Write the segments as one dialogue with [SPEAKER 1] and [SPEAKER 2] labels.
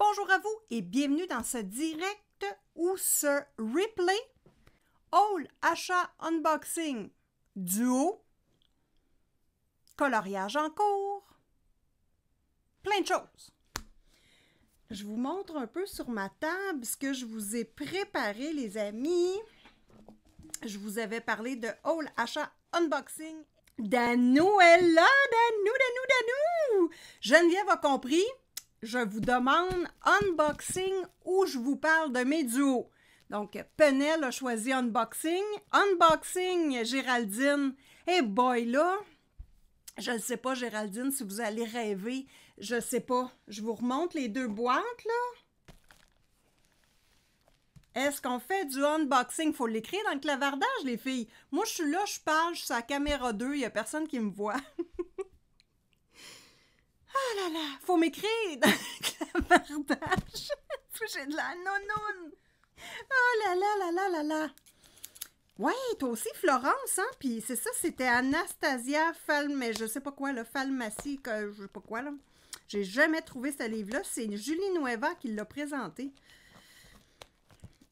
[SPEAKER 1] Bonjour à vous et bienvenue dans ce direct ou ce replay haul achat unboxing duo, coloriage en cours, plein de choses. Je vous montre un peu sur ma table ce que je vous ai préparé, les amis. Je vous avais parlé de haul achat unboxing. Danou est là, Danou! Geneviève a compris. Je vous demande unboxing ou je vous parle de mes duos. Donc, Penel a choisi unboxing. Unboxing, Géraldine. Eh boy, là, je ne sais pas, Géraldine, si vous allez rêver. Je sais pas. Je vous remonte les deux boîtes, là. Est-ce qu'on fait du unboxing? Il faut l'écrire dans le clavardage, les filles. Moi, je suis là, je parle, je suis sur la caméra 2, il n'y a personne qui me voit. Ah là là, faut m'écrire dans le clavardage. J'ai de la nounoune. Oh là là là là là là. Ouais, toi aussi, Florence, hein? Puis c'est ça, c'était Anastasia mais je sais pas quoi, là, Falmassi, je sais pas quoi, là. J'ai jamais trouvé ce livre-là. C'est Julie Nueva qui l'a présenté.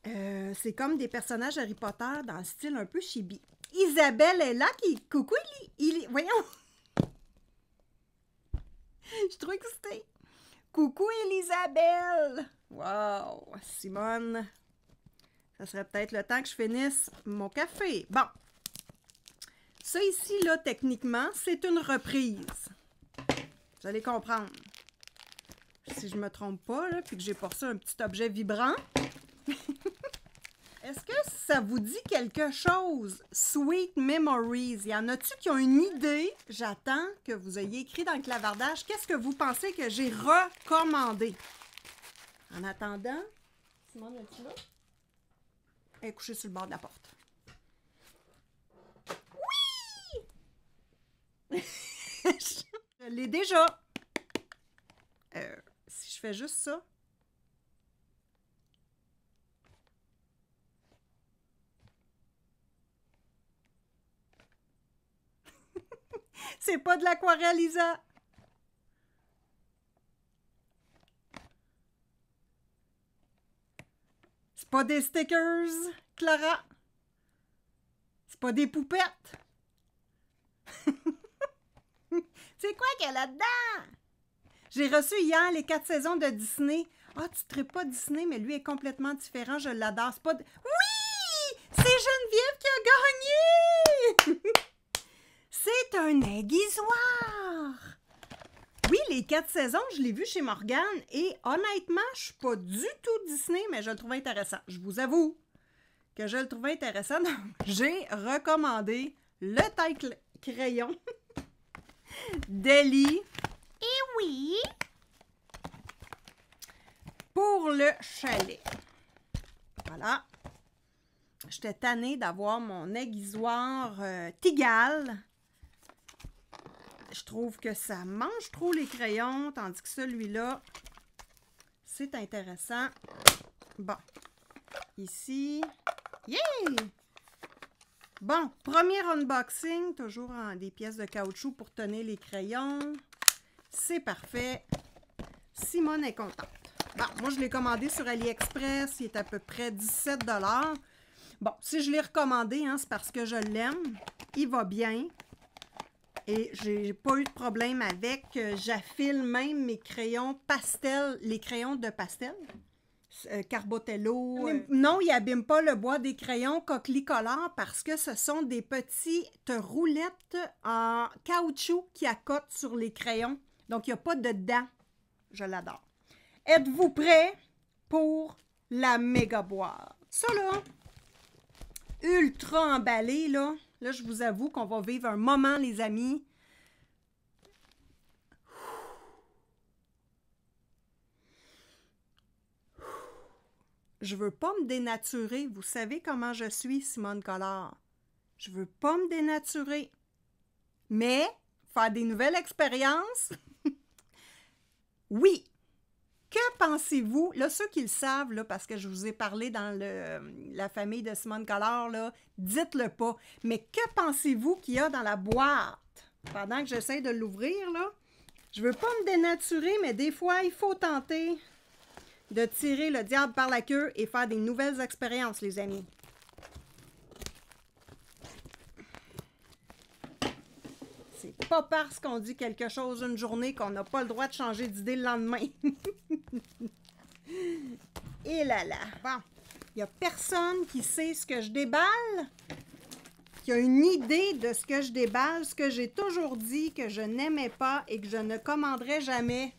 [SPEAKER 1] C'est comme des personnages Harry Potter dans le style un peu chibi. Isabelle est là qui... Coucou, voyons! Je suis trop excitée! Coucou, Elisabelle! Wow! Simone! Ça serait peut-être le temps que je finisse mon café. Bon! Ça ici, là, techniquement, c'est une reprise. Vous allez comprendre. Si je me trompe pas, là, puis que j'ai pour ça un petit objet vibrant... Est-ce que ça vous dit quelque chose? Sweet Memories. Y en a-tu qui ont une idée? J'attends que vous ayez écrit dans le clavardage. Qu'est-ce que vous pensez que j'ai recommandé? En attendant, Simone, es-tu là? Elle est couchée sur le bord de la porte. Oui! Je l'ai déjà. Si je fais juste ça. C'est pas de l'aquarelle, Lisa. C'est pas des stickers, Clara. C'est pas des poupettes. C'est quoi qu'il y a là-dedans? J'ai reçu hier les 4 saisons de Disney. Ah, tu ne traites pas Disney, mais lui est complètement différent. Je l'adore. C'est pas... Oui! C'est Geneviève qui a gagné! C'est un aiguisoir! Oui, les 4 saisons, je l'ai vu chez Morgane et honnêtement, je suis pas du tout Disney, mais je le trouve intéressant. Je vous avoue que je le trouve intéressant. Donc, j'ai recommandé le taille-crayon d'Ellie. Et oui! Pour le chalet. Voilà. J'étais tannée d'avoir mon aiguisoir Tigal. Je trouve que ça mange trop les crayons, tandis que celui-là, c'est intéressant. Bon, ici, yeah! Bon, premier unboxing, toujours en des pièces de caoutchouc pour tenir les crayons. C'est parfait. Simone est contente. Bon, moi, je l'ai commandé sur AliExpress, il est à peu près 17 $. Bon, si je l'ai recommandé, hein, c'est parce que je l'aime. Il va bien. Et j'ai pas eu de problème avec. J'affile même mes crayons pastel, les crayons de pastel. Carbotello. Non, il abîme pas le bois des crayons coquelicolores parce que ce sont des petites roulettes en caoutchouc qui accotent sur les crayons. Donc, il n'y a pas de dents. Je l'adore. Êtes-vous prêts pour la méga boîte? Ça, là, ultra emballé, là. Là, je vous avoue qu'on va vivre un moment, les amis. Je veux pas me dénaturer. Vous savez comment je suis, Simone Collard. Je veux pas me dénaturer. Mais, faire des nouvelles expériences, oui. Que pensez-vous? Là, ceux qui le savent, là, parce que je vous ai parlé dans la famille de Simone Collard, là, dites-le pas. Mais que pensez-vous qu'il y a dans la boîte? Pendant que j'essaie de l'ouvrir, là, je veux pas me dénaturer, mais des fois, il faut tenter. de tirer le diable par la queue et faire des nouvelles expériences, les amis. C'est pas parce qu'on dit quelque chose une journée qu'on n'a pas le droit de changer d'idée le lendemain. Et là là. Bon, il n'y a personne qui sait ce que je déballe, qui a une idée de ce que je déballe, ce que j'ai toujours dit que je n'aimais pas et que je ne commanderais jamais.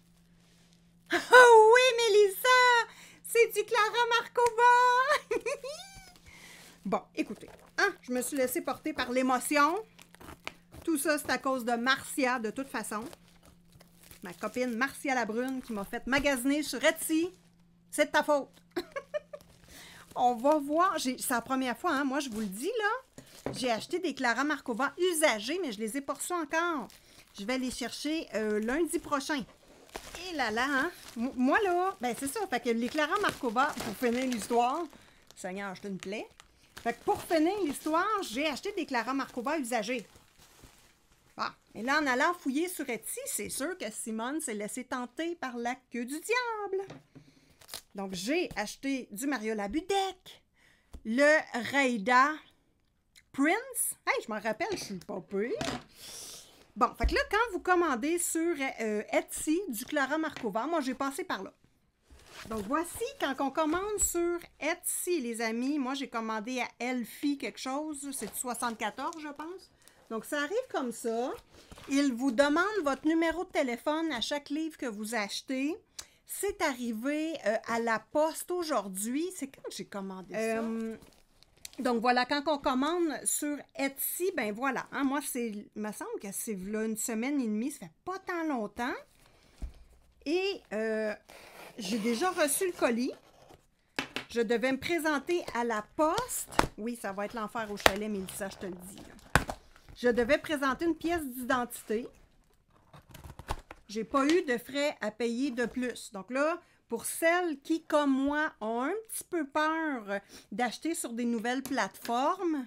[SPEAKER 1] Oh oui, Mélissa! C'est du Clara Markova! Bon, écoutez, hein, je me suis laissée porter par l'émotion. Tout ça, c'est à cause de Marcia, de toute façon. Ma copine Marcia Labrune qui m'a fait magasiner sur Etsy. C'est de ta faute. On va voir. C'est la première fois, hein, moi, je vous le dis, là. J'ai acheté des Clara Markova usagés, mais je les ai pas reçus encore. Je vais les chercher lundi prochain. Et là là, hein? Moi, là, ben c'est ça. Fait que les Clara Markova, pour finir l'histoire, Seigneur, je te une plaie. Fait que pour finir l'histoire, j'ai acheté des Clara Markova usagés. Bon, et là, en allant fouiller sur Etsy, c'est sûr que Simone s'est laissée tenter par la queue du diable. Donc, j'ai acheté du Mario Labudek, le Raida Prince. Hey, je m'en rappelle, je suis pas pire. Bon, fait que là, quand vous commandez sur Etsy du Clara Markova, moi, j'ai passé par là. Donc, voici, quand on commande sur Etsy, les amis, moi, j'ai commandé à Elfie quelque chose, c'est du 74, je pense. Donc, ça arrive comme ça. Il vous demande votre numéro de téléphone à chaque livre que vous achetez. C'est arrivé à la poste aujourd'hui. C'est quand j'ai commandé ça? Donc, voilà, quand on commande sur Etsy, ben voilà. Hein, moi, il me semble que c'est là, une semaine et demie. Ça fait pas tant longtemps. Et j'ai déjà reçu le colis. Je devais me présenter à la poste. Oui, ça va être l'enfer au chalet, Mélissa, je te le dis. Là. Je devais présenter une pièce d'identité. J'ai pas eu de frais à payer de plus. Donc là, pour celles qui, comme moi, ont un petit peu peur d'acheter sur des nouvelles plateformes,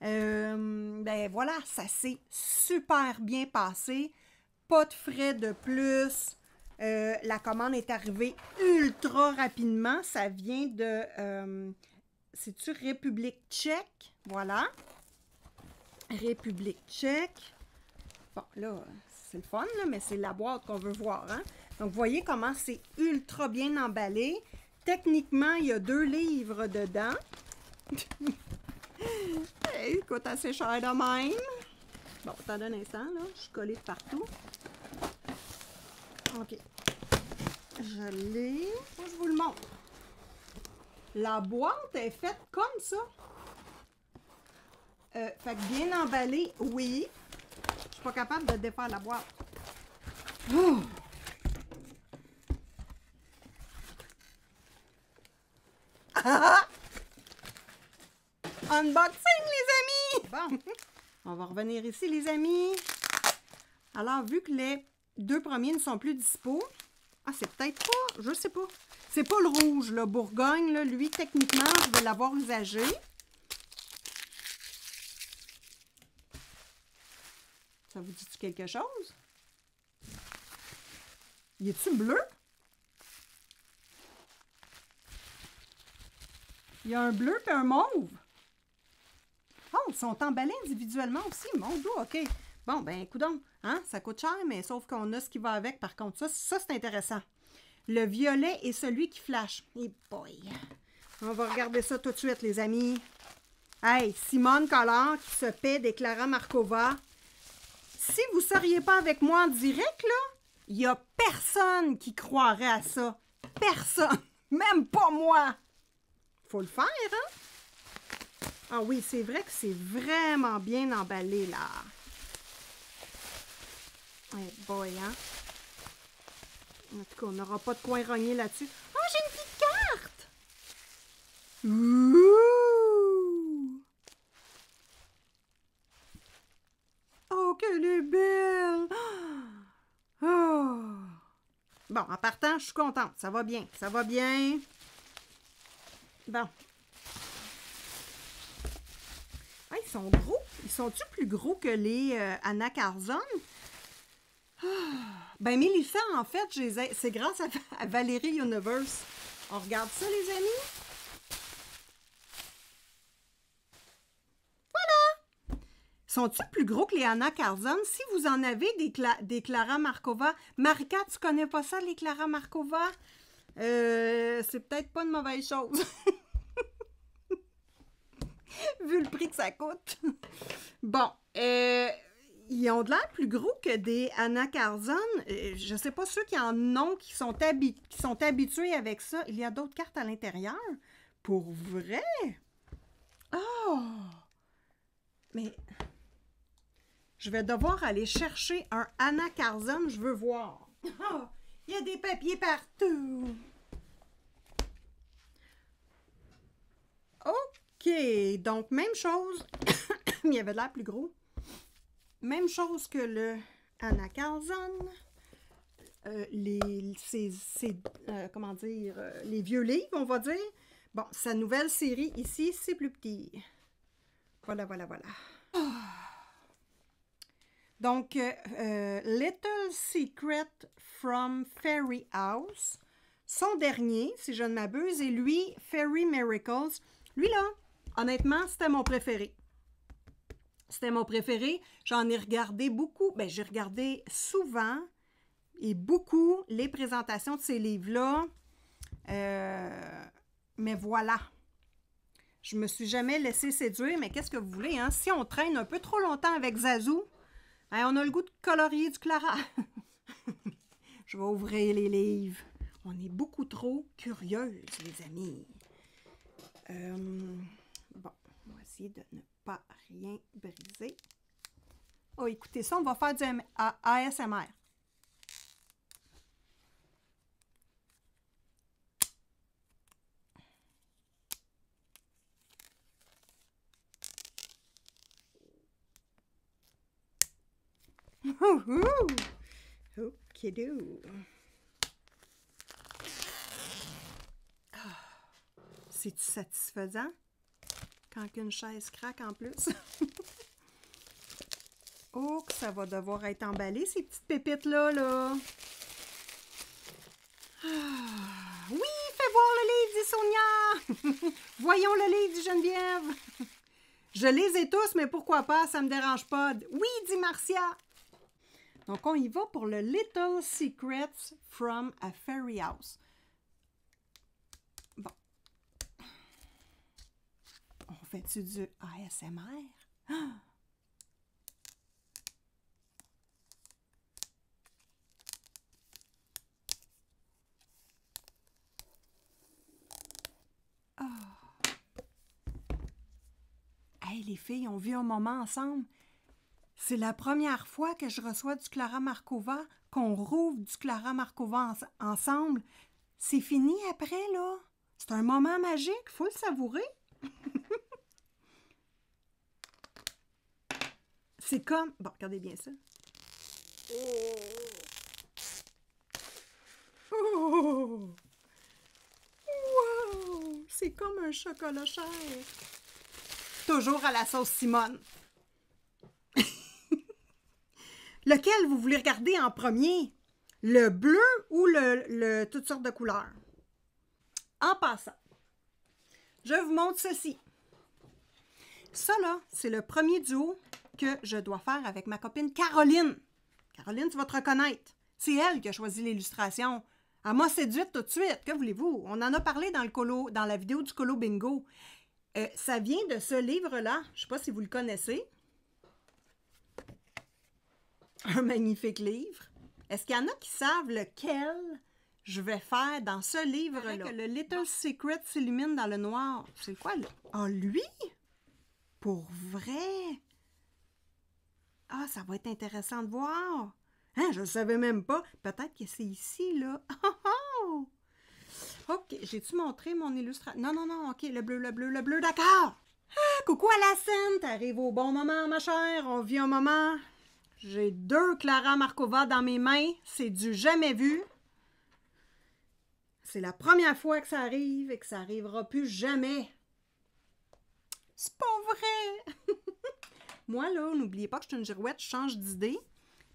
[SPEAKER 1] ben voilà, ça s'est super bien passé. Pas de frais de plus. La commande est arrivée ultra rapidement. Ça vient de... c'est-tu République tchèque? Voilà. République tchèque. Bon, là... C'est le fun, là, mais c'est la boîte qu'on veut voir. Hein? Donc, vous voyez comment c'est ultra bien emballé. Techniquement, il y a 2 livres dedans. Hey, il coûte assez cher de même. Bon, attendez un instant, là. Je suis collée de partout. OK. Je l'ai. Je vous le montre. La boîte est faite comme ça. Fait que bien emballée, oui. Je suis pas capable de défaire la boîte. Oh! Unboxing, les amis! Bon, on va revenir ici, les amis. Alors, vu que les 2 premiers ne sont plus dispo, c'est peut-être pas, je sais pas. C'est pas le rouge, le Bourgogne, là. Lui, techniquement, je vais l'avoir usagé. Ça vous dit quelque chose? Y est-tu bleu? Il y a un bleu et un mauve. Oh, ils sont emballés individuellement aussi. Mon Dieu, OK. Bon, ben, coudonc, hein, ça coûte cher, mais sauf qu'on a ce qui va avec, par contre. Ça c'est intéressant. Le violet est celui qui flash. Et boy! On va regarder ça tout de suite, les amis. Hey, Simone Collard qui se paie des Clara Markova. Si vous ne seriez pas avec moi en direct, là, il n'y a personne qui croirait à ça. Personne. Même pas moi. Faut le faire, hein? Ah oui, c'est vrai que c'est vraiment bien emballé, là. Hey boy, hein? En tout cas, on n'aura pas de coin rogné là-dessus. Oh, j'ai une petite carte! Ouh! Oh, qu'elle est belle! Oh! Bon, en partant, je suis contente. Ça va bien. Ça va bien. Bon. Ah, ils sont gros. Ils sont-tu plus gros que les Anna Carzon? Ben, Mélissa, en fait, c'est grâce à Valérie Universe On regarde ça, les amis? Voilà! Sont-ils plus gros que les Anna Karzon? Si vous en avez des Clara Markova, Marika, tu connais pas ça, les Clara Markova? C'est peut-être pas une mauvaise chose. Vu le prix que ça coûte. Bon, ils ont de l'air plus gros que des Anna Karzon. Je sais pas ceux qui en ont, qui sont habitués avec ça. Il y a d'autres cartes à l'intérieur. Pour vrai? Oh! Mais je vais devoir aller chercher un Anna Karzon. Je veux voir. Oh! Il y a des papiers partout. OK. Donc, même chose. Il y avait de l'air plus gros. Même chose que le Anna Karzon. Comment dire, les vieux livres, on va dire. Bon, sa nouvelle série ici, c'est plus petit. Voilà, voilà, voilà. Donc, Little Secret from Fairy House. Son dernier, si je ne m'abuse, et lui, Fairy Miracles. Lui, là, honnêtement, c'était mon préféré. C'était mon préféré. J'en ai regardé beaucoup. Bien, j'ai regardé souvent et beaucoup les présentations de ces livres-là. Mais voilà. Je me suis jamais laissée séduire, mais qu'est-ce que vous voulez, hein? Si on traîne un peu trop longtemps avec Zazu, hein, on a le goût de colorier du Clara. Je vais ouvrir les livres. On est beaucoup trop curieuses, les amis. Bon, on va essayer de ne pas rien briser. Oh, écoutez ça, on va faire du ASMR. Okidou. C'est-tu satisfaisant? Quand une chaise craque en plus. Oh, que ça va devoir être emballé, ces petites pépites-là, là. Oui, fais voir le livre, dit Sonia. Voyons le livre, dit Geneviève. Je les ai tous, mais pourquoi pas, ça me dérange pas. Oui, dit Marcia. Donc, on y va pour le Little Secrets from a Fairy House. Bon. On fait-tu du ASMR? Ah! Hey, les filles, on vit un moment ensemble. C'est la première fois que je reçois du Clara Markova, qu'on rouvre du Clara Markova ensemble. C'est fini après, là. C'est un moment magique, il faut le savourer. C'est comme... Bon, regardez bien ça. Oh! Wow! C'est comme un chocolat cher. Toujours à la sauce Simone. Lequel vous voulez regarder en premier? Le bleu ou toutes sortes de couleurs? En passant, je vous montre ceci. Ça, là, c'est le premier duo que je dois faire avec ma copine Caroline. Caroline, tu vas te reconnaître. C'est elle qui a choisi l'illustration. Elle m'a séduite tout de suite. Que voulez-vous? On en a parlé dans la vidéo du Colo Bingo. Ça vient de ce livre-là. Je ne sais pas si vous le connaissez. Un magnifique livre. Est-ce qu'il y en a qui savent lequel je vais faire dans ce livre-là? Le Little Secret s'illumine dans le noir. C'est quoi, là? Ah, lui? Pour vrai? Ah, ça va être intéressant de voir. Hein, je ne savais même pas. Peut-être que c'est ici, là. Oh, oh! OK, j'ai-tu montré mon illustration? Non, non, non, OK, le bleu, d'accord. Ah, coucou à la scène, t'arrives au bon moment, ma chère. On vit un moment. J'ai 2 Clara Markova dans mes mains. C'est du jamais vu. C'est la première fois que ça arrive et que ça n'arrivera plus jamais. C'est pas vrai! Moi, là, n'oubliez pas que je suis une girouette, je change d'idée.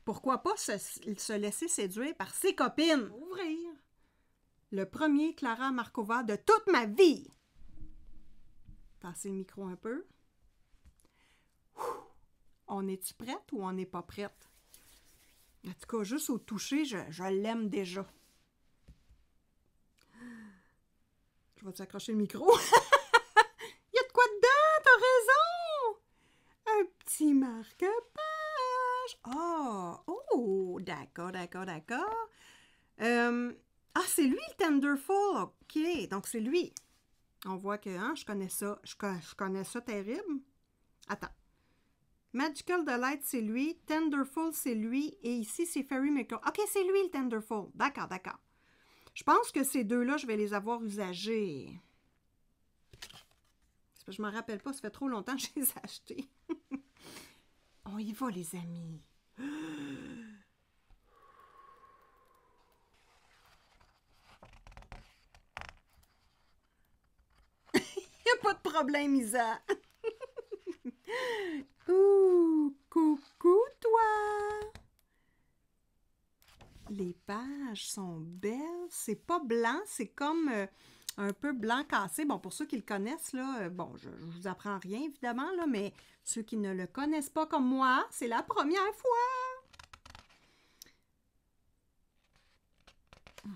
[SPEAKER 1] Pourquoi pas se laisser séduire par ses copines? Ouvrir. Le premier Clara Markova de toute ma vie. Passez le micro un peu. On est-tu prête ou on n'est pas prête? En tout cas, juste au toucher, je l'aime déjà. Je vais t'accrocher le micro. Il y a de quoi dedans, t'as raison! Un petit marque-page. Oh, d'accord. C'est lui le Tenderful. OK, donc c'est lui. On voit que je connais ça. Je connais ça terrible. Attends. Magical Delight, c'est lui. Tenderful, c'est lui. Et ici, c'est Fairy Maker. OK, c'est lui le Tenderful. D'accord. Je pense que ces deux-là, je vais les avoir usagés. Je ne me rappelle pas, ça fait trop longtemps que je les ai achetés. On y va, les amis. Il n'y a pas de problème, Isa. Ouh, coucou, toi. Les pages sont belles. C'est pas blanc, c'est comme un peu blanc cassé. Bon, pour ceux qui le connaissent, là, bon, je vous apprends rien, évidemment, là, mais ceux qui ne le connaissent pas comme moi, c'est la première fois.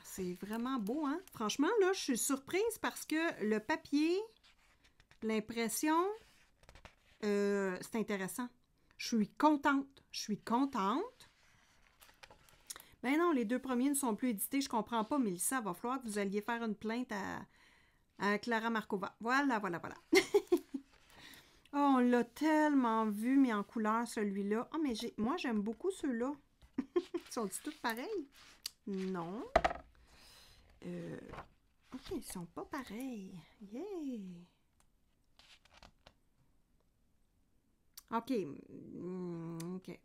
[SPEAKER 1] C'est vraiment beau, hein? Franchement, là, je suis surprise parce que le papier, l'impression, c'est intéressant. Je suis contente. Ben non, les deux premiers ne sont plus édités. Je comprends pas, Mélissa. Il va falloir que vous alliez faire une plainte à Clara Markova. Voilà. Oh, on l'a tellement vu, mis en couleur, celui-là. Oh, mais moi, j'aime beaucoup ceux-là. Sont-ils tous pareils? Non. OK, ils sont pas pareils. Yeah! OK. OK.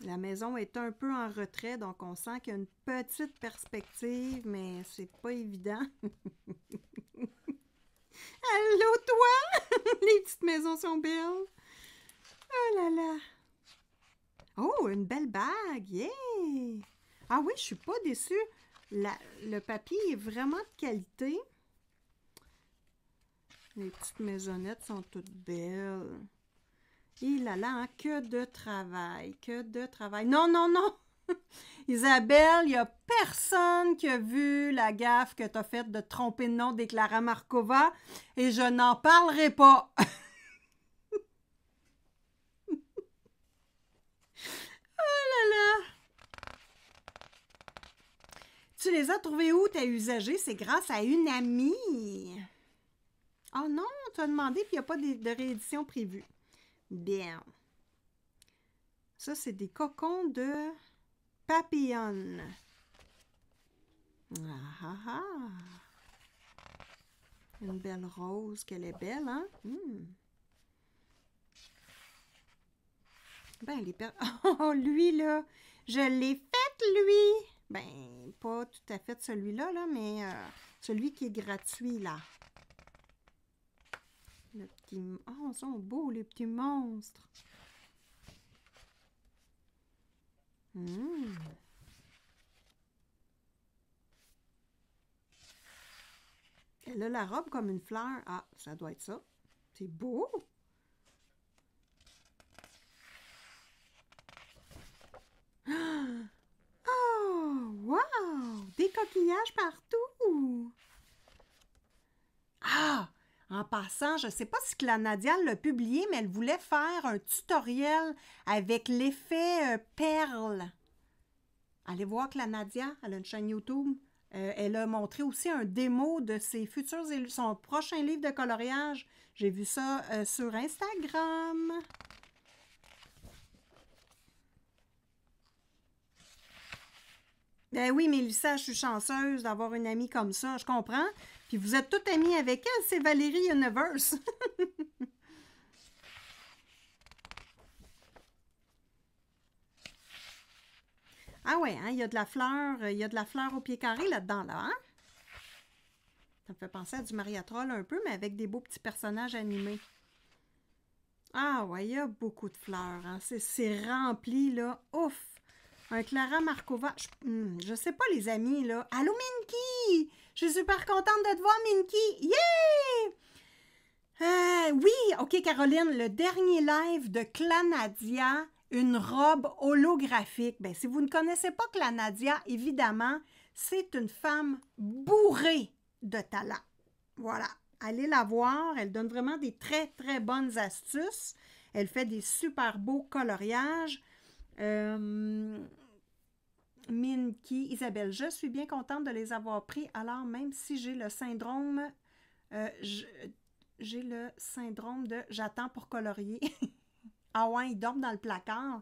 [SPEAKER 1] La maison est un peu en retrait, donc on sent qu'il y a une petite perspective, mais c'est pas évident. Allô, toi! Les petites maisons sont belles. Oh là là! Oh, une belle bague! Yeah! Ah oui, je suis pas déçue. Le papier est vraiment de qualité. Les petites maisonnettes sont toutes belles. Et là là, hein, que de travail. Non! Isabelle, il n'y a personne qui a vu la gaffe que tu as faite de tromper le nom des Clara Markova et je n'en parlerai pas. Oh là là! Tu les as trouvés où, tes usagers? C'est grâce à une amie. Oh non, tu as demandé puis il n'y a pas de réédition prévue. Bien. Ça, c'est des cocons de papillon. Une belle rose, qu'elle est belle, hein? Ben, oh, lui, là, je l'ai fait, lui! Ben, pas tout à fait celui-là, là, mais celui qui est gratuit, là. Le petit... Oh, ils sont beaux, les petits monstres! Elle a la robe comme une fleur. Ah, ça doit être ça. C'est beau! Oh, wow! Des coquillages partout! Ah! En passant, je ne sais pas si Clanadia l'a publié, mais elle voulait faire un tutoriel avec l'effet perle. Allez voir Clanadia, elle a une chaîne YouTube. Elle a montré aussi un démo de son prochain livre de coloriage. J'ai vu ça sur Instagram. Ben oui, Mélissa, je suis chanceuse d'avoir une amie comme ça, je comprends. Puis vous êtes toutes amies avec elle, c'est Valérie Universe. Ah ouais, hein, il y a de la fleur au pied carré là-dedans, là, hein? Ça me fait penser à du Maria Troll un peu, mais avec des beaux petits personnages animés. Ah ouais, il y a beaucoup de fleurs, hein? C'est rempli, là. Ouf! Un Clara Markova. Je sais pas, les amis, là. Allô, Minky! Je suis super contente de te voir, Minky! Yeah! Oui, OK, Caroline, le dernier live de Clanadia, une robe holographique. Bien, si vous ne connaissez pas Clanadia, évidemment, c'est une femme bourrée de talent. Voilà. Allez la voir. Elle donne vraiment des très, très bonnes astuces. Elle fait des super beaux coloriages. Minky, Isabelle, je suis bien contente de les avoir pris. Alors, même si j'ai le syndrome, j'ai le syndrome de j'attends pour colorier. Ah ouais, ils dorment dans le placard.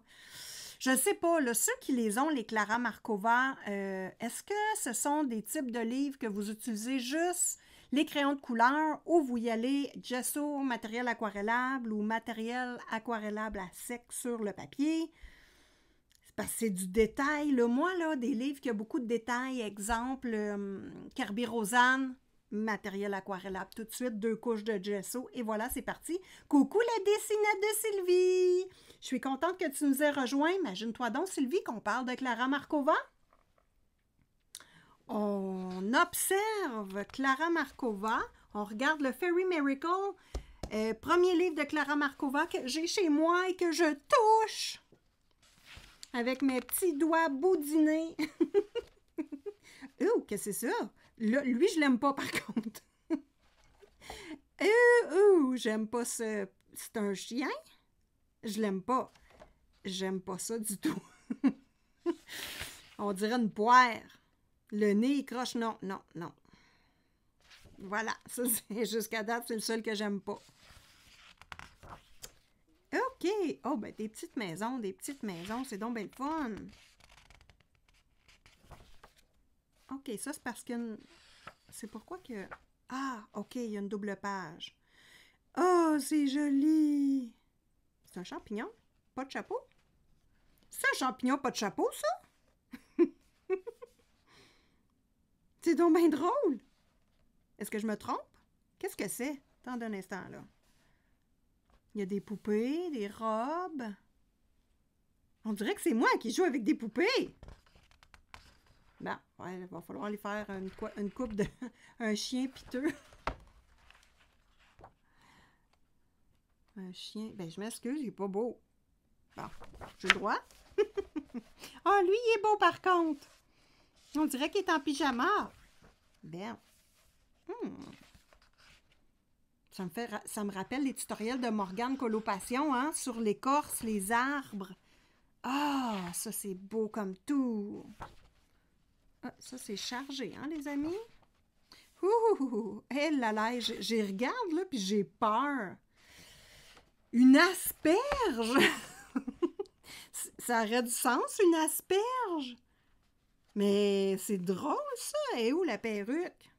[SPEAKER 1] Je sais pas, là, ceux qui les ont, les Clara Markova, est-ce que ce sont des types de livres que vous utilisez juste les crayons de couleur ou vous y allez gesso, matériel aquarellable ou matériel aquarellable à sec sur le papier? C'est parce que c'est du détail. Là. Moi, là, des livres qui ont beaucoup de détails, exemple, Kerby Rosanne, matériel aquarellable tout de suite, 2 couches de gesso, et voilà, c'est parti. Coucou la dessinette de Sylvie! Je suis contente que tu nous aies rejoints. Imagine-toi donc, Sylvie, qu'on parle de Clara Markova. On observe Clara Markova, on regarde le Fairy Miracle, premier livre de Clara Markova que j'ai chez moi et que je touche avec mes petits doigts boudinés. Oh, qu'est-ce que c'est ça? Là, lui, je l'aime pas, par contre. J'aime pas ce... C'est un chien? Je l'aime pas. J'aime pas ça du tout. On dirait une poire. Le nez, il croche. Non, non, non. Voilà. Ça, c'est jusqu'à date, c'est le seul que j'aime pas. OK. Oh, ben, des petites maisons, c'est donc bien le fun. OK, ça, c'est parce que... C'est pourquoi que... Ah, OK, il y a une double page. Oh, c'est joli! C'est un champignon? Pas de chapeau? C'est un champignon, pas de chapeau, ça? C'est donc bien drôle! Est-ce que je me trompe? Qu'est-ce que c'est? Attends un instant, là. Il y a des poupées, des robes. On dirait que c'est moi qui joue avec des poupées! Bon, ouais, il va falloir aller faire une coupe de... un chien piteux. Un chien... Ben, je m'excuse, il est pas beau. Bon, j'ai le droit. Ah, lui, il est beau, par contre. On dirait qu'il est en pyjama. Bien. Ça me rappelle les tutoriels de Morgane Colopassion, hein, sur l'écorce, les arbres. Ah, ça, c'est beau comme tout. Ah, ça, c'est chargé, hein, les amis? Ouh! Hé là là, j'y regarde, là, puis j'ai peur. Une asperge! Ça aurait du sens, une asperge! Mais c'est drôle, ça! Et où la perruque?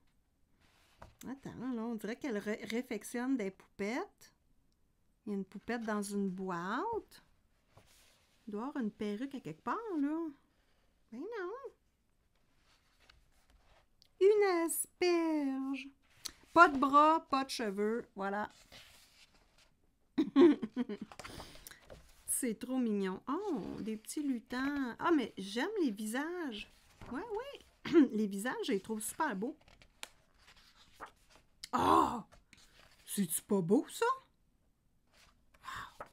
[SPEAKER 1] Attends, là, on dirait qu'elle réfectionne des poupettes. Il y a une poupette dans une boîte. Il doit y avoir une perruque à quelque part, là. Mais non! Une asperge! Pas de bras, pas de cheveux, voilà. C'est trop mignon. Oh, des petits lutins. Ah, mais j'aime les visages. Ouais, ouais. Les visages, je les trouve super beaux. Oh! C'est-tu pas beau, ça? Wow!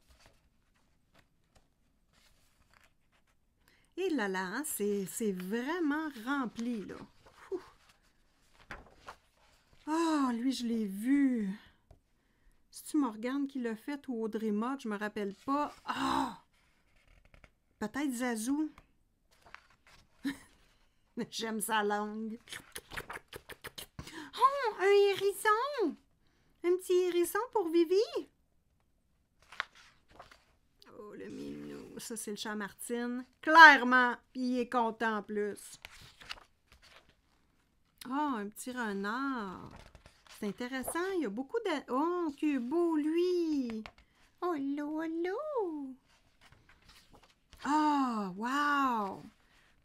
[SPEAKER 1] Et là là, hein, c'est vraiment rempli, là. Ah, oh, lui, je l'ai vu. C'est-tu Morgane qui l'a fait ou Audrey Mott? Je me rappelle pas. Ah! Oh, peut-être Zazou. J'aime sa langue. Oh, un hérisson! Un petit hérisson pour Vivi. Oh, le minou. Ça, c'est le chat Martine. Clairement. Puis il est content en plus. Oh, un petit renard. C'est intéressant. Il y a beaucoup de... Oh, que beau, lui. Oh, là, là. Ah, oh, wow.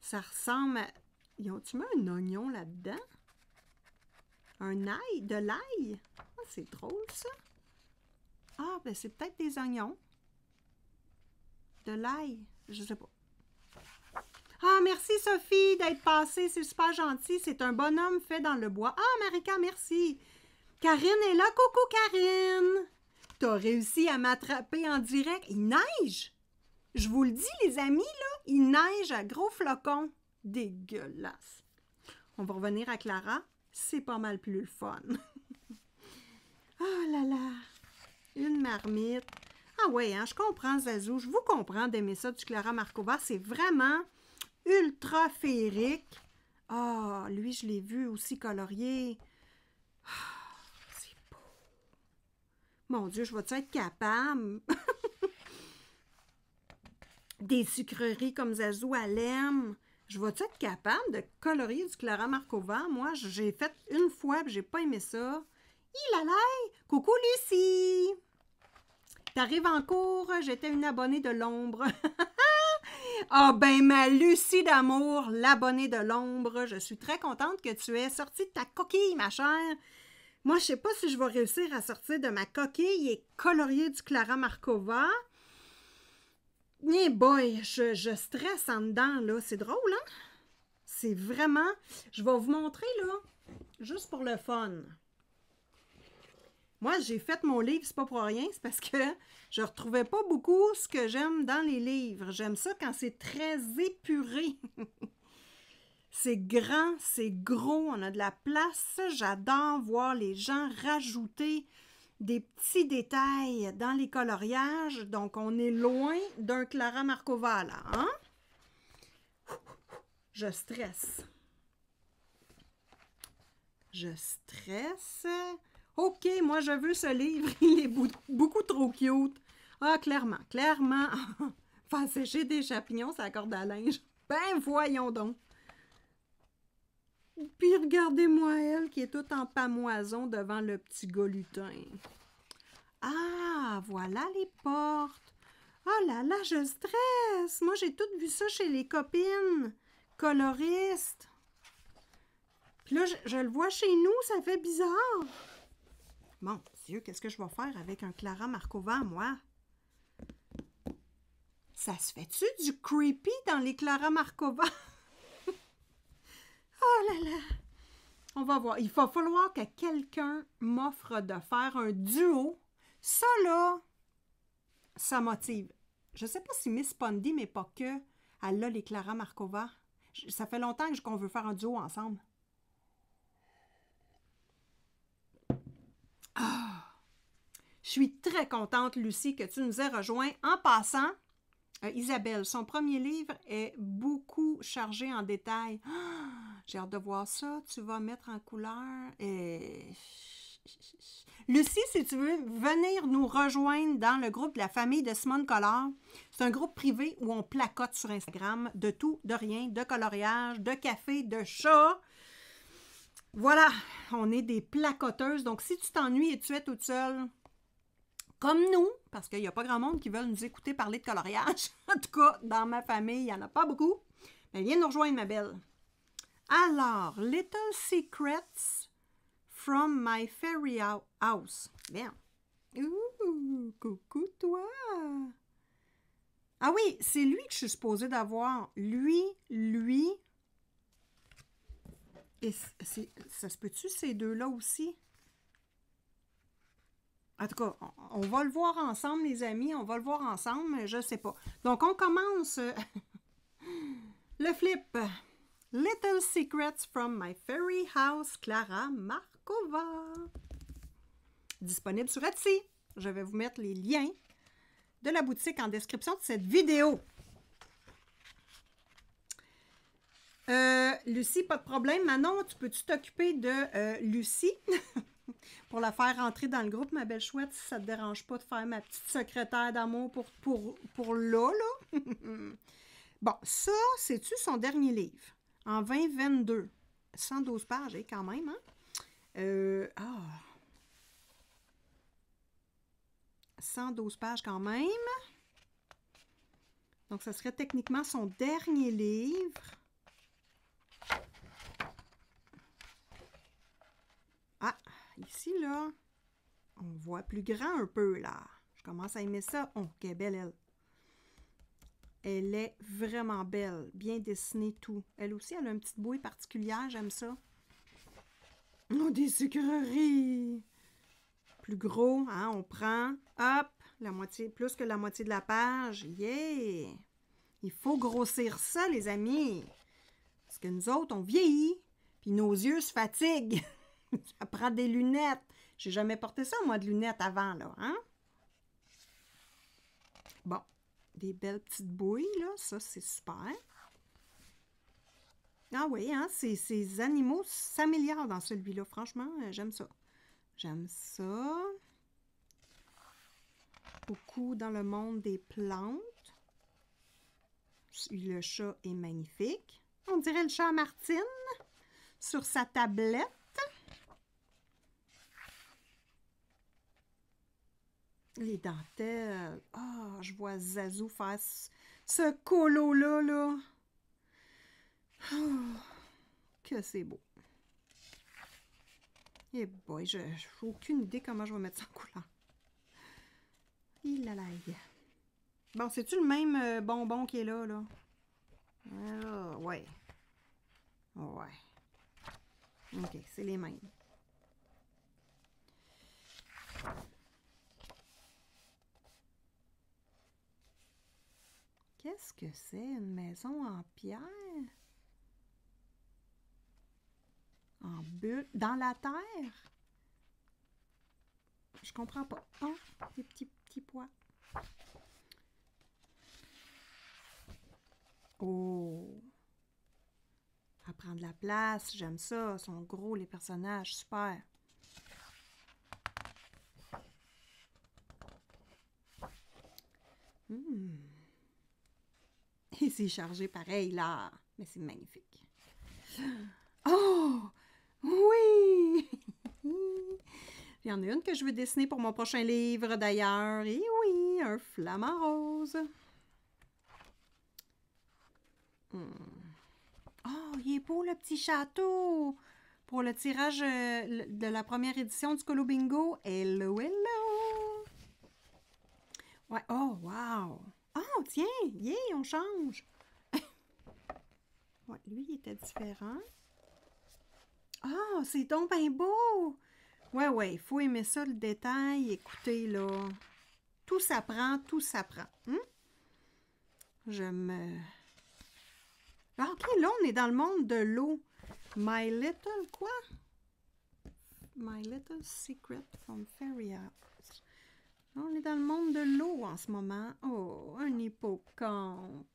[SPEAKER 1] Ça ressemble à... Ils ont-tu mis un oignon là-dedans? Un ail? De l'ail? Oh, c'est drôle, ça. Ah, ben c'est peut-être des oignons. De l'ail. Je sais pas. Ah, merci Sophie d'être passée, c'est super gentil. C'est un bonhomme fait dans le bois. Ah, Marika, merci. Karine est là. Coucou, Karine. T'as réussi à m'attraper en direct. Il neige. Je vous le dis, les amis, là, il neige à gros flocons. Dégueulasse. On va revenir à Clara. C'est pas mal plus le fun. Oh là là. Une marmite. Ah ouais, hein, je comprends, Zazou. Je vous comprends d'aimer ça du Clara Markova. C'est vraiment ultra féerique. Ah, lui, je l'ai vu aussi colorié. Ah, c'est beau. Mon Dieu, je vais-tu être capable? Des sucreries comme Zazou elle aime. Je vais-tu être capable de colorier du Clara Markova? Moi, j'ai fait une fois et j'ai pas aimé ça. Il a l'air! Coucou Lucie! T'arrives en cours, j'étais une abonnée de l'ombre. Ah ben ma Lucie d'amour, l'abonnée de l'ombre. Je suis très contente que tu aies sorti de ta coquille, ma chère. Moi, je sais pas si je vais réussir à sortir de ma coquille et colorier du Clara Markova. Eh boy, je stresse en dedans, là. C'est drôle, hein? C'est vraiment... Je vais vous montrer, là, juste pour le fun. Moi, j'ai fait mon livre, c'est pas pour rien, c'est parce que je retrouvais pas beaucoup ce que j'aime dans les livres. J'aime ça quand c'est très épuré. C'est grand, c'est gros, on a de la place. J'adore voir les gens rajouter des petits détails dans les coloriages. Donc, on est loin d'un Clara Markova, là, hein? Je stresse. Je stresse. OK, moi, je veux ce livre. Il est beaucoup trop cute. Ah, clairement, clairement. Faire sécher des champignons, ça corde à linge. Ben, voyons donc. Puis, regardez-moi elle qui est toute en pamoison devant le petit gars lutin. Ah, voilà les portes. Oh là là, je stresse. Moi, j'ai tout vu ça chez les copines coloristes. Puis là, je le vois chez nous, ça fait bizarre. Mon Dieu, qu'est-ce que je vais faire avec un Clara Markova, moi? Ça se fait-tu du creepy dans les Clara Markova? Oh là là! On va voir. Il va falloir que quelqu'un m'offre de faire un duo. Ça, là, ça motive. Je ne sais pas si Miss Pondy, mais pas que, elle a les Clara Markova. Ça fait longtemps qu'on veut faire un duo ensemble. Ah! Je suis très contente, Lucie, que tu nous aies rejoints. En passant, Isabelle, son premier livre est beaucoup chargé en détails. Ah! J'ai hâte de voir ça. Tu vas mettre en couleur. Lucie, si tu veux venir nous rejoindre dans le groupe de la famille de Simone Collard, c'est un groupe privé où on placote sur Instagram de tout, de rien, de coloriage, de café, de chat. Voilà, on est des placoteuses. Donc, si tu t'ennuies et tu es toute seule, comme nous, parce qu'il n'y a pas grand monde qui veut nous écouter parler de coloriage, en tout cas, dans ma famille, il n'y en a pas beaucoup, mais viens nous rejoindre, ma belle. Alors, Little Secrets from my fairy house. Bien. Ouh, coucou toi. Ah oui, c'est lui que je suis supposée d'avoir. Lui. Et ça se peut-tu, ces deux-là aussi? En tout cas, on va le voir ensemble, les amis. On va le voir ensemble, mais je ne sais pas. Donc, on commence le flip. Little Secrets from my fairy house, Clara Markova. Disponible sur Etsy. Je vais vous mettre les liens de la boutique en description de cette vidéo. Lucie, pas de problème. Manon, tu peux-tu t'occuper de Lucie pour la faire rentrer dans le groupe, ma belle chouette, si ça ne te dérange pas de faire ma petite secrétaire d'amour pour là? Bon, ça, c'est-tu son dernier livre? En 2022. 112 pages, quand même, hein? 112 pages quand même. Donc, ça serait techniquement son dernier livre. Ah, ici, là, on voit plus grand un peu, là. Je commence à aimer ça. Oh, quelle belle, elle. Elle est vraiment belle, bien dessinée, tout. Elle aussi, elle a une petite bouée particulière, j'aime ça. Oh, des sucreries! Plus gros, hein, on prend, hop, la moitié, plus que la moitié de la page. Yeah! Il faut grossir ça, les amis. Parce que nous autres, on vieillit, puis nos yeux se fatiguent. Ça prend des lunettes. J'ai jamais porté ça, moi, de lunettes avant, là, hein? Bon, des belles petites bouilles, là, ça, c'est super. Ah oui, hein, ces animaux s'améliorent dans celui-là. Franchement, j'aime ça. J'aime ça. Beaucoup dans le monde des plantes. Le chat est magnifique. On dirait le chat à Martine sur sa tablette. Les dentelles. Ah, je vois Zazou faire ce colo-là, là. Oh, que c'est beau. Eh boy, je n'ai aucune idée comment je vais mettre ça en couleur. Il a l'ail. Bon, c'est-tu le même bonbon qui est là, là? Ah, ouais. Ouais. OK, c'est les mêmes. Qu'est-ce que c'est? Une maison en pierre? En bulle? Dans la terre? Je comprends pas. Oh, des petits pois. Oh! À prendre la place, j'aime ça. Ils sont gros, les personnages, super. Et c'est chargé pareil, là. Mais c'est magnifique. Oh! Oui! Il y en a une que je veux dessiner pour mon prochain livre, d'ailleurs. Et oui, un flamant rose. Oh, il est beau, le petit château! Pour le tirage de la première édition du Colo Bingo. Hello, hello! Ouais, oh, wow! Oh, tiens! Yeah, on change! Ouais, lui, il était différent. Ah, c'est donc bien beau! Ouais, il faut aimer ça, le détail. Écoutez, là, tout s'apprend, tout s'apprend. Je me... Ah, OK, là, on est dans le monde de l'eau. My Little quoi? My Little Secret from Fairy House. On est dans le monde de l'eau en ce moment. Oh, un hippocampe.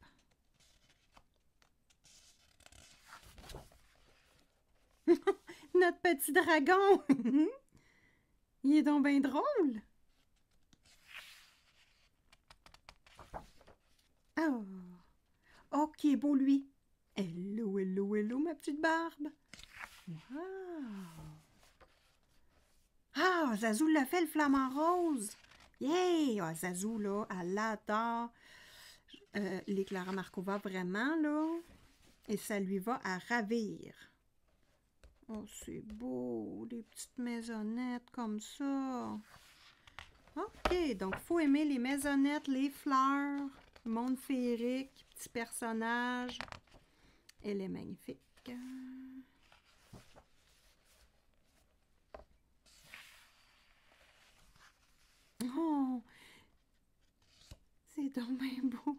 [SPEAKER 1] Notre petit dragon. Il est donc bien drôle. Oh. Oh, qui est beau, lui. Hello, hello, hello, ma petite barbe. Wow. Ah, Zazou l'a fait, le flamant rose. Yay! Ah, Zazou, là, elle adore les Clara Markova, vraiment, là. Et ça lui va à ravir. Oh, c'est beau, des petites maisonnettes comme ça. OK, donc il faut aimer les maisonnettes, les fleurs, le monde féerique, petits personnages. Elle est magnifique. Oh, c'est donc bien beau.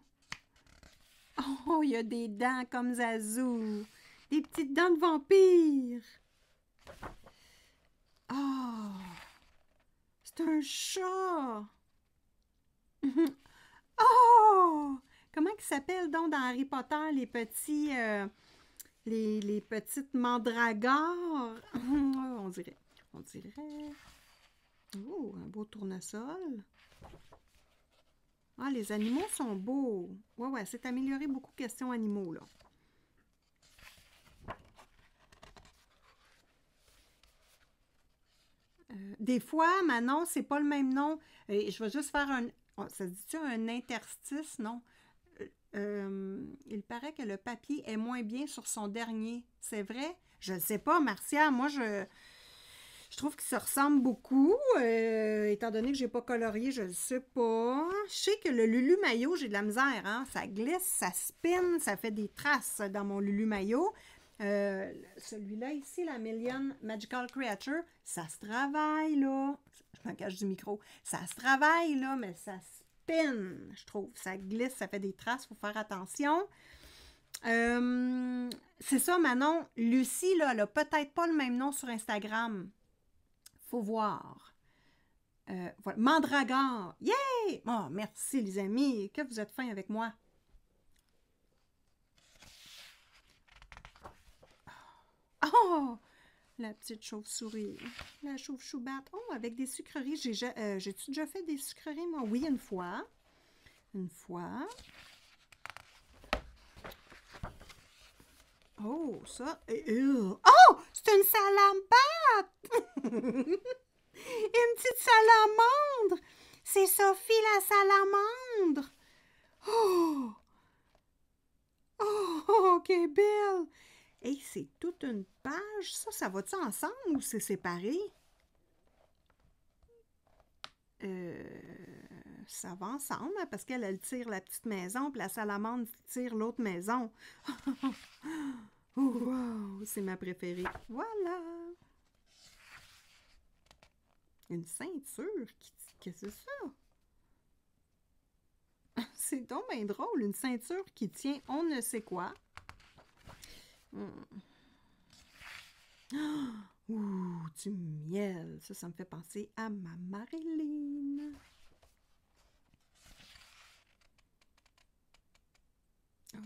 [SPEAKER 1] Oh, il y a des dents comme Zazou. Des petites dents de vampire. Oh, c'est un chat. Oh, comment ils s'appellent donc dans Harry Potter, les petits, les petites mandragores? On dirait. Oh, un beau tournesol. Ah, les animaux sont beaux. Ouais, c'est amélioré beaucoup question animaux, là. Des fois, Manon, c'est pas le même nom. Je vais juste faire un... Oh, ça se dit-tu un interstice? Non. Il paraît que le papier est moins bien sur son dernier. C'est vrai? Je ne sais pas, Marcia. Moi, je Je trouve qu'ils se ressemblent beaucoup. Étant donné que j'ai pas colorié, je ne sais pas. Je sais que le Lulu Maillot, j'ai de la misère. Hein? Ça glisse, ça spin, ça fait des traces dans mon Lulu Maillot. Celui-là ici, la Million Magical Creature, ça se travaille, là. Je me cache du micro. Ça se travaille, là, mais ça spin, je trouve. Ça glisse, ça fait des traces, il faut faire attention. C'est ça, Manon. Lucie, là, elle a peut-être pas le même nom sur Instagram. Faut voir. Voilà. Mandragore. Yay! Oh, merci, les amis. Que vous êtes fins avec moi. Oh! La petite chauve-souris. La chauve-choubate. Oh, avec des sucreries. J'ai-tu déjà fait des sucreries, moi? Oui, une fois. Une fois. Oh, ça. Oh! C'est une salamandre! Une petite salamandre! C'est Sophie la salamandre! Oh! Oh, quelle belle! Hey, c'est toute une page, ça. Ça va-tu ensemble ou c'est séparé? Ça va ensemble, hein, parce qu'elle, elle tire la petite maison, puis la salamandre tire l'autre maison. Wow, c'est ma préférée. Voilà! Une ceinture? Qu'est-ce que c'est ça? C'est donc bien drôle, une ceinture qui tient on ne sait quoi. Ouh, du miel. Ça me fait penser à ma Marilyn. Oh.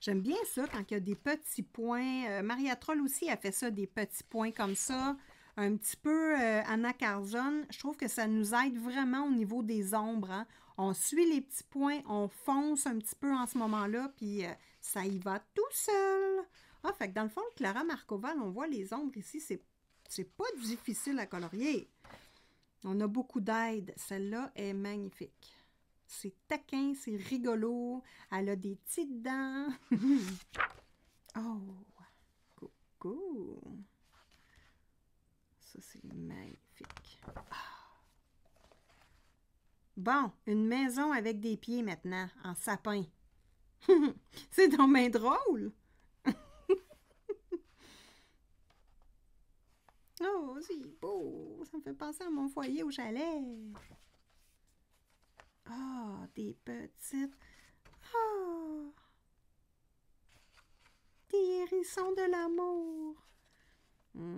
[SPEAKER 1] J'aime bien ça quand il y a des petits points. Maria Troll aussi a fait ça, des petits points comme ça. Un petit peu Anna Carzon. Je trouve que ça nous aide vraiment au niveau des ombres. Hein? On suit les petits points, on fonce un petit peu en ce moment-là, puis ça y va tout seul. Ah, fait que dans le fond, Clara Marcoval, on voit les ombres ici, c'est pas difficile à colorier. On a beaucoup d'aide. Celle-là est magnifique. C'est taquin, c'est rigolo. Elle a des petites dents. Oh, coucou. Ça, c'est magnifique. Bon, une maison avec des pieds maintenant, en sapin. C'est donc bien drôle. Oh, c'est beau. Ça me fait penser à mon foyer au chalet. Ah, des petites... Ah! Des hérissons de l'amour.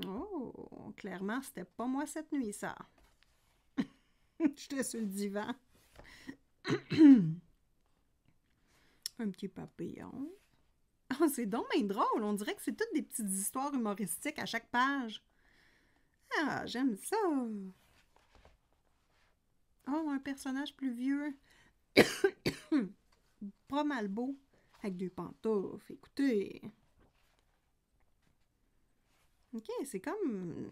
[SPEAKER 1] Oh, clairement, c'était pas moi cette nuit, ça. J'étais sur le divan. Un petit papillon. Oh, c'est donc bien drôle. On dirait que c'est toutes des petites histoires humoristiques à chaque page. Ah, j'aime ça. Oh, un personnage plus vieux. Pas mal beau. Avec deux pantoufles. Écoutez. OK, c'est comme...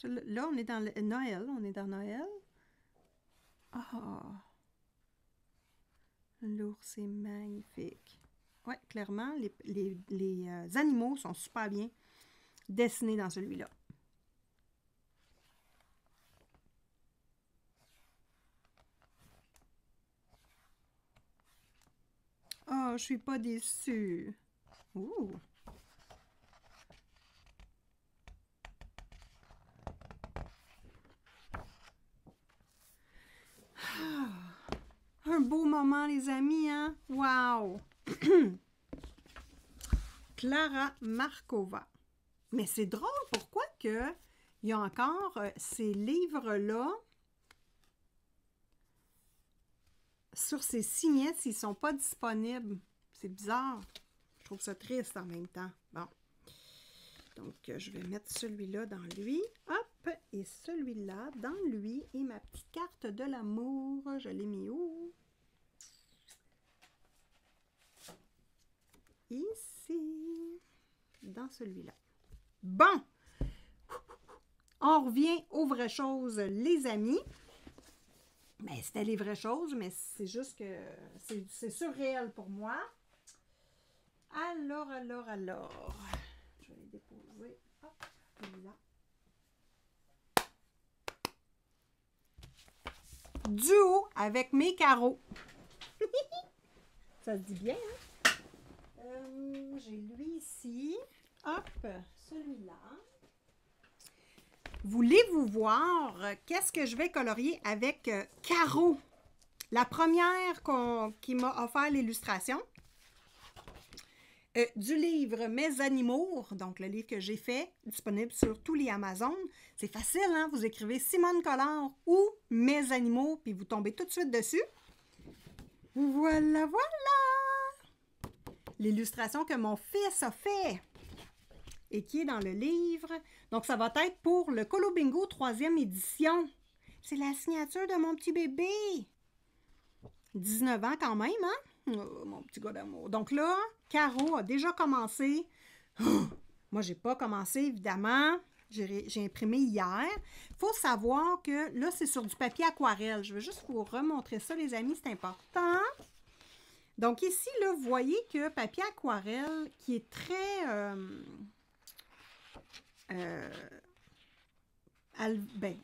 [SPEAKER 1] Là, on est dans Noël. On est dans Noël. Ah! L'ours est magnifique. Ouais, clairement, les animaux sont super bien dessinés dans celui-là. Oh, je suis pas déçue. Ouh! Ah, un beau moment, les amis, hein? Wow! Clara Markova. Mais c'est drôle, pourquoi que il y a encore ces livres-là sur ces signettes, ils ne sont pas disponibles. C'est bizarre. Je trouve ça triste en même temps. Bon. Donc, je vais mettre celui-là dans lui. Hop! Et celui-là dans lui. Et ma petite carte de l'amour, je l'ai mis où? Ici. Dans celui-là. Bon! On revient aux vraies choses, les amis. Ben, c'était les vraies choses, mais c'est juste que c'est surréel pour moi. Alors. Je vais les déposer. Hop. Celui-là. Duo avec mes carreaux. Ça se dit bien, hein? J'ai lui ici. Hop, celui-là. Voulez-vous voir qu'est-ce que je vais colorier avec Caro? La première qui m'a offert l'illustration du livre Mes animaux, donc le livre que j'ai fait, disponible sur tous les Amazon. C'est facile, hein? Vous écrivez Simone Collard ou Mes animaux, puis vous tombez tout de suite dessus. Voilà, voilà! L'illustration que mon fils a fait et qui est dans le livre. Donc, ça va être pour le Colo Bingo 3e édition. C'est la signature de mon petit bébé. 19 ans quand même, hein? Oh, mon petit gars d'amour. Donc là, Caro a déjà commencé. Oh, moi, j'ai pas commencé, évidemment. J'ai imprimé hier. Il faut savoir que là, c'est sur du papier aquarelle. Je vais juste vous remontrer ça, les amis, c'est important. Donc ici, là, vous voyez que papier aquarelle qui est très...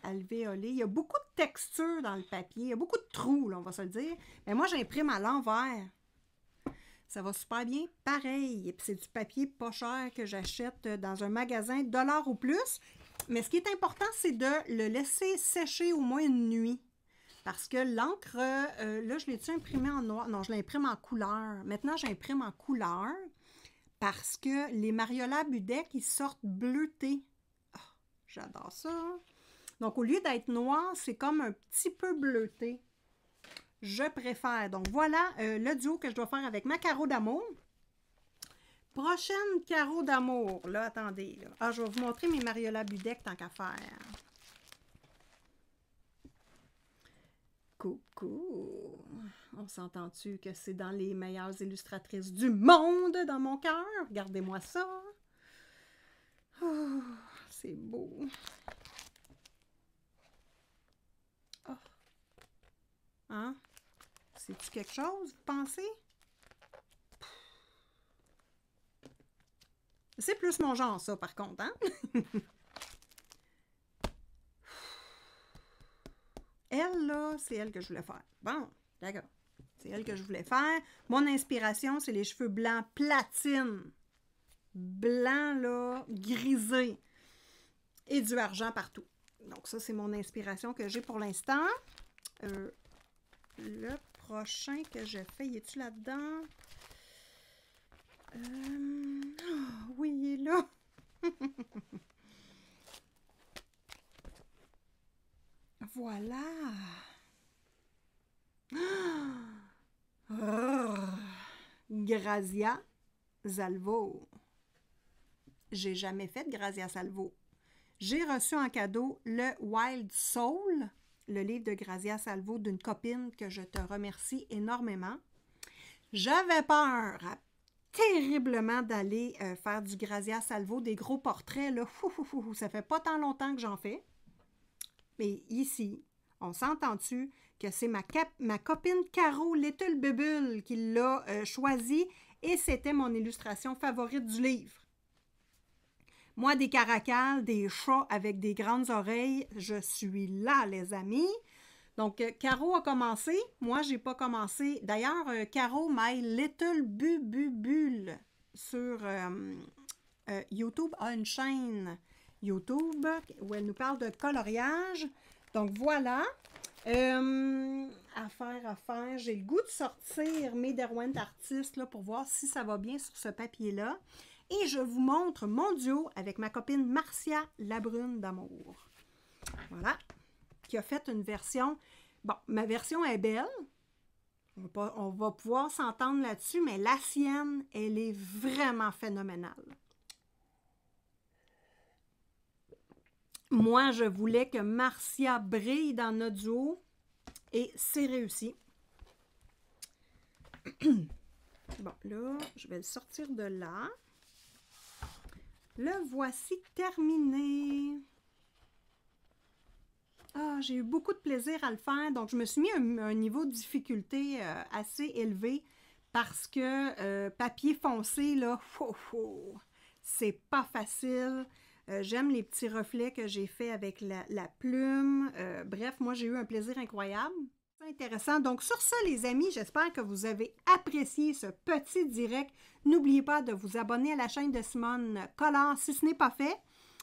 [SPEAKER 1] alvéolé. Il y a beaucoup de texture dans le papier. Il y a beaucoup de trous, là, on va se le dire. Mais moi, j'imprime à l'envers. Ça va super bien. Pareil. Et puis, c'est du papier pas cher que j'achète dans un magasin, $ ou plus. Mais ce qui est important, c'est de le laisser sécher au moins une nuit. Parce que l'encre, là, je l'ai-tu imprimé en noir? Non, je l'imprime en couleur. Maintenant, j'imprime en couleur parce que les Mariola Budek, ils sortent bleutés. Oh, j'adore ça. Donc, au lieu d'être noir, c'est comme un petit peu bleuté. Je préfère. Donc, voilà le duo que je dois faire avec ma Caro d'amour. Prochaine Caro d'amour. Là, attendez. Là. Ah, je vais vous montrer mes Mariola Budek tant qu'à faire. Coucou! On s'entend-tu que c'est dans les meilleures illustratrices du monde dans mon cœur? Regardez-moi ça! Oh, c'est beau! Oh. Hein? C'est-tu quelque chose, vous pensez? C'est plus mon genre, ça, par contre, hein? Elle, là, c'est elle que je voulais faire. Bon, d'accord. C'est elle que je voulais faire. Mon inspiration, c'est les cheveux blancs platine. Blanc, là, grisé. Et du argent partout. Donc, ça, c'est mon inspiration que j'ai pour l'instant. Le prochain que je fais, y est-tu là-dedans? Oh, oui, il est là. Voilà. Oh. Grazia Salvo. J'ai jamais fait de Grazia Salvo. J'ai reçu en cadeau le Wild Soul, le livre de Grazia Salvo d'une copine que je te remercie énormément. J'avais peur terriblement d'aller faire du Grazia Salvo, des gros portraits, là. Ça fait pas tant longtemps que j'en fais. Mais ici, on s'entend-tu que c'est ma copine Caro Little Bubble qui l'a choisi et c'était mon illustration favorite du livre. Moi, des caracals, des chats avec des grandes oreilles, je suis là, les amis. Donc, Caro a commencé. Moi, j'ai pas commencé. D'ailleurs, Caro, My Little Bubule sur YouTube a une chaîne YouTube où elle nous parle de coloriage. Donc, voilà. À faire. J'ai le goût de sortir mes Derwent Artist là, pour voir si ça va bien sur ce papier-là. Et je vous montre mon duo avec ma copine Marcia Labrune d'amour. Voilà. Qui a fait une version... Bon, ma version est belle. On va pouvoir s'entendre là-dessus, mais la sienne, elle est vraiment phénoménale. Moi, je voulais que Marcia brille dans notre duo et c'est réussi. Bon, là, je vais le sortir de là. Le voici terminé. Ah, j'ai eu beaucoup de plaisir à le faire, donc je me suis mis un niveau de difficulté assez élevé parce que papier foncé, là, c'est pas facile. J'aime les petits reflets que j'ai faits avec la plume. Bref, moi, j'ai eu un plaisir incroyable. C'est intéressant. Donc, sur ça, les amis, j'espère que vous avez apprécié ce petit direct. N'oubliez pas de vous abonner à la chaîne de Simone Collard si ce n'est pas fait.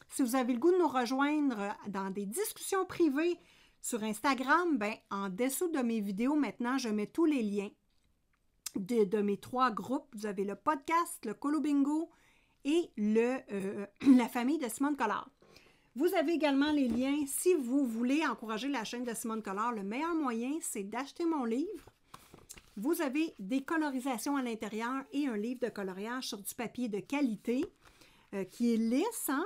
[SPEAKER 1] Si vous avez le goût de nous rejoindre dans des discussions privées sur Instagram, ben, en dessous de mes vidéos, maintenant, je mets tous les liens de mes 3 groupes. Vous avez le podcast, le Colo Bingo et la famille de Simone Collard. Vous avez également les liens si vous voulez encourager la chaîne de Simone Collard. Le meilleur moyen, c'est d'acheter mon livre. Vous avez des colorisations à l'intérieur et un livre de coloriage sur du papier de qualité qui est lisse, hein?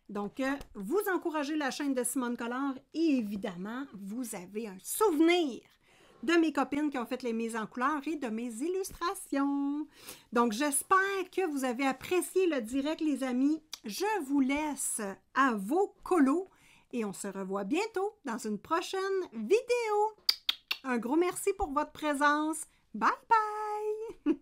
[SPEAKER 1] Donc, vous encouragez la chaîne de Simone Collard et évidemment, vous avez un souvenir de mes copines qui ont fait les mises en couleur et de mes illustrations. Donc, j'espère que vous avez apprécié le direct, les amis. Je vous laisse à vos colos et on se revoit bientôt dans une prochaine vidéo. Un gros merci pour votre présence. Bye bye!